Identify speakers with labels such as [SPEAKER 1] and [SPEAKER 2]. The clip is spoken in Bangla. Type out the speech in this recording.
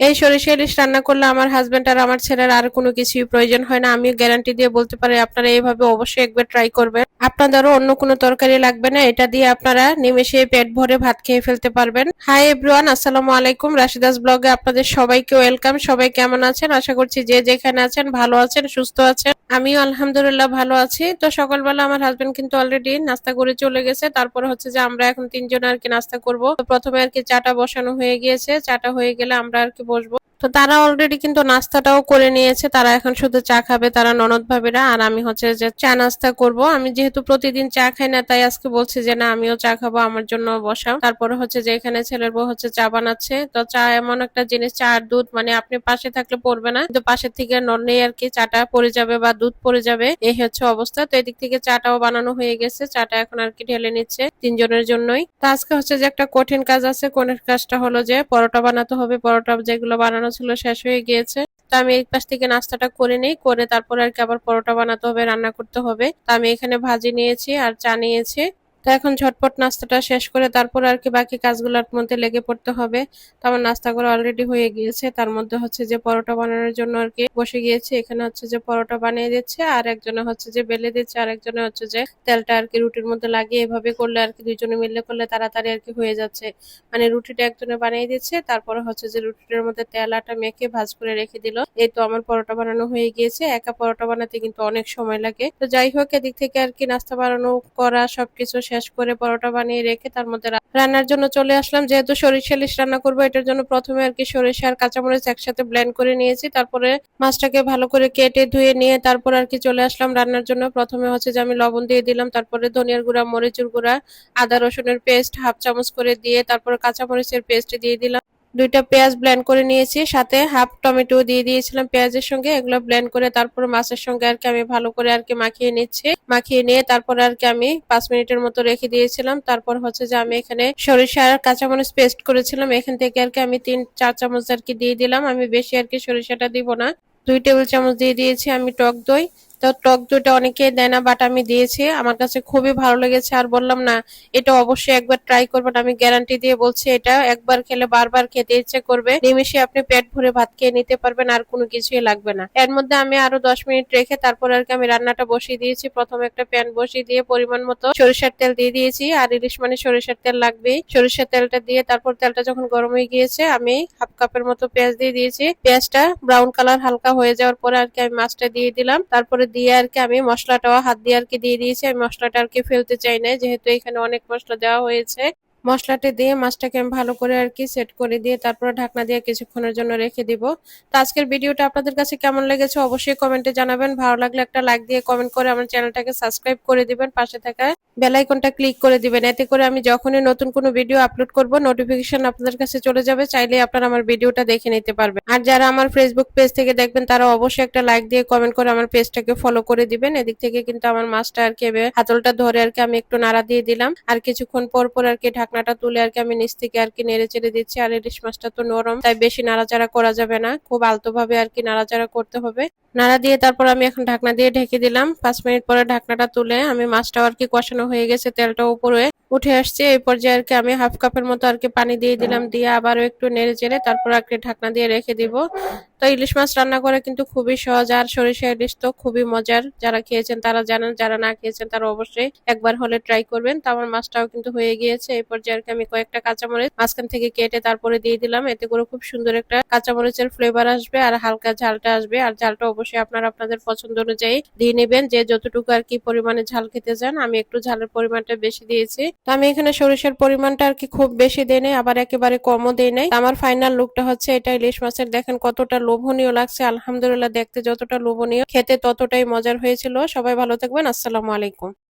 [SPEAKER 1] এই সরিষা ইলিশ রান্না করলে আমার হাজবেন্ড আর আমার ছেলের আর কোনো কিছুই প্রয়োজন হয় না। আমি গ্যারান্টি দিয়ে বলতে পারি আপনারা এইভাবে অবশ্যই একবার ট্রাই করবেন। আপনাদেরও অন্য কোনো তরকারি লাগবে না। এটা দিয়ে আপনারা নিমেষে পেট ভরে ভাত খেয়ে ফেলতে পারবেন। হাই এভরিওয়ান, আসসালামু আলাইকুম। রাশিদাস ব্লগে আপনাদের সবাইকে ওয়েলকাম। সবাই কেমন আছেন? আশা করছি যে যেখানে আছেন ভালো আছেন, সুস্থ আছেন। আমিও আলহামদুলিল্লাহ ভালো আছি। তো সকালবেলা আমার হাজবেন্ড কিন্তু অলরেডি নাস্তা করে চলে গেছে। তারপরে হচ্ছে যে আমরা এখন তিনজন আর কি নাস্তা করব। তো প্রথমে আর কি চাটা বসানো হয়ে গিয়েছে। চাটা হয়ে গেলে আমরা আর কি বসবো। তো তারা অলরেডি কিন্তু নাস্তাটাও করে নিয়েছে। তারা এখন শুধু চা খাবে, তারা ননদ ভাবিরা। আর আমি হচ্ছে যে চা নাস্তা করব। আমি যেহেতু প্রতিদিন চা খাই না, তাই আজকে বলছি যে না, আমিও চা খাবো, আমার জন্য বসাও। তারপরে হচ্ছে যে এখানে ছেলের বউ হচ্ছে চা বানাচ্ছে। তো চা এমন একটা জিনিস, চা আর দুধ মানে আপনি পাশে থাকলে পড়বে না, কিন্তু পাশের থেকে নড়লেই আর কি চাটা পড়ে যাবে বা দুধ পড়ে যাবে, এই হচ্ছে অবস্থা। তো এদিক থেকে চাটাও বানানো হয়ে গেছে। চাটা এখন আর কি ঢেলে নিচ্ছে তিনজনের জন্যই। তো আজকে হচ্ছে যে একটা কঠিন কাজ আছে। কঠিন কাজটা হলো যে পরোটা বানাতে হবে। পরোটা যেগুলো বানানো ছিল শেষ হয়ে গিয়েছে। তো আমি এই পাশ থেকে নাস্তাটা করে নিই, করে তারপরে আর কি আবার পরোটা বানাতে হবে, রান্না করতে হবে। তো আমি এখানে ভাজি নিয়েছি আর চা নিয়েছি। তো এখন ঝটপট নাস্তাটা শেষ করে তারপর আর কি বাকি কাজগুলোর মধ্যে লেগে পড়তে হবে। তো আমার নাস্তাগুলো অলরেডি হয়ে গিয়েছে। তার মধ্যে হচ্ছে যে পরোটা বানানোর জন্য আর কি বসে গিয়েছে। এখানে হচ্ছে যে পরোটা বানিয়ে দিচ্ছে, আর একজনে হচ্ছে যে বেলে দিচ্ছে, আর একজনে হচ্ছে যে তেলটা আর কি রুটির মধ্যে লাগিয়ে এভাবে করলে আর কি দুইজনে মিললে করলে তাড়াতাড়ি আর কি হয়ে যাচ্ছে। মানে রুটিটা একজনে বানিয়ে দিচ্ছে, তারপরে হচ্ছে যে রুটিটার মধ্যে তেল আটা মেখে ভাজ করে রেখে দিল। এই তো আমার পরোটা বানানো হয়ে গিয়েছে। একা পরোটা বানাতে কিন্তু অনেক সময় লাগে। তো যাই হোক, এদিক থেকে আর কি নাস্তা বানানো করা সবকিছু শেষ করে পরোটা বানিয়ে রেখে তার মধ্যে রান্নার জন্য চলে আসলাম। যেহেতু সরিষা ইলিশ রান্না করবো, এটার জন্য প্রথমে আর কি সরিষা আর কাঁচামরিচ একসাথে ব্লেন্ড করে নিয়েছি। তারপরে মাছটাকে ভালো করে কেটে ধুয়ে নিয়ে তারপর আর কি চলে আসলাম রান্নার জন্য। প্রথমে হচ্ছে যে আমি লবণ দিয়ে দিলাম, তারপরে ধনিয়ার গুঁড়া, মরিচের গুঁড়া, আদা রসুনের পেস্ট হাফ চামচ করে দিয়ে তারপরে কাঁচামরিচের পেস্ট দিয়ে দিলাম। দুইটা পেঁয়াজ ব্লেন্ড করে নিয়েছি, সাথে হাফ টমেটো দিয়ে দিয়েছিলাম পেঁয়াজের সঙ্গে। এগুলো ব্লেন্ড করে তারপরে মাছের সঙ্গে আর কি আমি ভালো করে আর কি মাখিয়ে নিচ্ছি। মাখিয়ে নিয়ে তারপর আর কি আমি 5 মিনিটের মতো রেখে দিয়েছিলাম। তারপর হচ্ছে যে আমি এখানে সরিষা আর কাঁচামরিচ পেস্ট করেছিলাম, এখান থেকে আর কি আমি 3-4 চামচ আর কি দিয়ে দিলাম। আমি বেশি আর কি সরিষাটা দিব না। 2 টেবিল চামচ দিয়ে দিয়েছি আমি টক দই। তো টক দইটা অনেকে দেয় না, বাট আমি দিয়েছি, আমার কাছে খুবই ভালো লেগেছে। আর বললাম না, এটা অবশ্যই একবার ট্রাই করবেন। আমি গ্যারান্টি দিয়ে বলছি, এটা একবার খেলে বারবার খেতে ইচ্ছে করবে। নিমেষে আপনি পেট ভরে ভাত খেয়ে নিতে পারবেন, আর কোনো কিছুই লাগবে না। এর মধ্যে আমি আরো 10 মিনিট রেখে তারপর আর কি আমি রান্নাটা বসিয়ে দিয়েছি। প্রথমে একটা প্যান বসিয়ে দিয়ে পরিমাণ মতো সরিষার তেল দিয়ে দিয়েছি। আর ইলিশ মানে সরিষার তেল লাগবেই। সরিষার তেলটা দিয়ে তারপর তেলটা যখন গরম হয়ে গিয়েছে, আমি হাফ কাপের মতো পেঁয়াজ দিয়ে দিয়েছি। পেঁয়াজটা ব্রাউন কালার হালকা হয়ে যাওয়ার পরে আর কি আমি মাছটা দিয়ে দিলাম। তারপরে দিয়ে আর কি আমি মশলাটাও হাত দিয়ে আর কি দিয়ে দিয়েছি। আমি মশলাটা আর কি ফেলতে চাই না, যেহেতু এখানে অনেক মশলা দেওয়া হয়েছে। মশলাটা দিয়ে মাছটাকে আমি ভালো করে আর কি সেট করে দিয়ে তারপরে ঢাকনা দিয়ে কিছুক্ষণের জন্য রেখে দিব। তো আজকের ভিডিওটা আপনাদের কাছে কেমন লেগেছে অবশ্যই কমেন্টে জানাবেন। ভালো লাগলে একটা লাইক দিয়ে কমেন্ট করে আমার চ্যানেলটাকে সাবস্ক্রাইব করে দিবেন, পাশে থাকা বেল আইকনটা ক্লিক করে দিবেন। এতে করে আমি যখনই নতুন কোনো ভিডিও আপলোড করব, নোটিফিকেশন আপনাদের কাছে চলে যাবে। চাইলে আপনারা আমার ভিডিওটা দেখে নিতে পারবেন। আর যারা আমার ফেসবুক পেজ থেকে দেখবেন, তারা অবশ্যই একটা লাইক দিয়ে কমেন্ট করে আমার পেজটাকে ফলো করে দিবেন। এদিক থেকে কিন্তু আমার মাছটা আর কি হাতলটা ধরে আর কি আমি একটু নাড়া দিয়ে দিলাম। আর কিছুক্ষণ পর পর আর কি ঢাকনাটা তুলে আর কি আমি নিচ থেকে আর কি নেড়ে চেড়ে দিচ্ছি। আর ইলিশ মাছটা তো নরম, তাই বেশি নাড়াচাড়া করা যাবে না, খুব আলতো ভাবে আর কি নাড়াচাড়া করতে হবে। নাড়া দিয়ে তারপর আমি এখন ঢাকনা দিয়ে ঢেকে দিলাম। 5 মিনিট পরে ঢাকনাটা তুলে আমি মাছটাও আর কি কষানো হয়ে গেছে, তেলটা উপরে উঠে আসছে। এই পর্যায়ে আর কি আমি হাফ কাপের মতো আর কি পানি দিয়ে দিলাম, দিয়ে আবারও একটু নেড়ে চেড়ে তারপর আর কি ঢাকনা দিয়ে রেখে দিব। তো ইলিশ মাছ রান্না করা কিন্তু খুবই সহজ, আর সরিষা ইলিশ তো খুবই মজার। যারা খেয়েছেন তারা জানেন, যারা না খেয়েছেন তারা অবশ্যই একবার হলে ট্রাই করবেন। তো আমার মাছটাও কিন্তু হয়ে গিয়েছে। এই পর্যায়ে আর কি আমি কয়েকটা কাঁচামরিচ মাঝখান থেকে কেটে তারপরে দিয়ে দিলাম। এতে করে খুব সুন্দর একটা কাঁচামরিচের ফ্লেভার আসবে আর হালকা ঝালটা আসবে। আর ঝালটা অবশ্যই আপনারা আপনাদের পছন্দ অনুযায়ী দিয়ে নেবেন, যে যতটুকু আর কি পরিমাণে ঝাল খেতে চান। আমি একটু ঝালের পরিমাণটা বেশি দিয়েছি। তো আমি এখানে সরিষার পরিমাণটা আর কি খুব বেশি দেই নাই, আবার একেবারে কমও দেই নাই। আমার ফাইনাল লুকটা হচ্ছে এটা। ইলিশ মাছের দেখেন কতটা লোভনীয় লাগছে। আলহামদুলিল্লাহ, দেখতে যতটা লোভনীয় খেতে ততটাই মজার হয়েছিল। সবাই ভালো থাকবেন। আসসালামু আলাইকুম।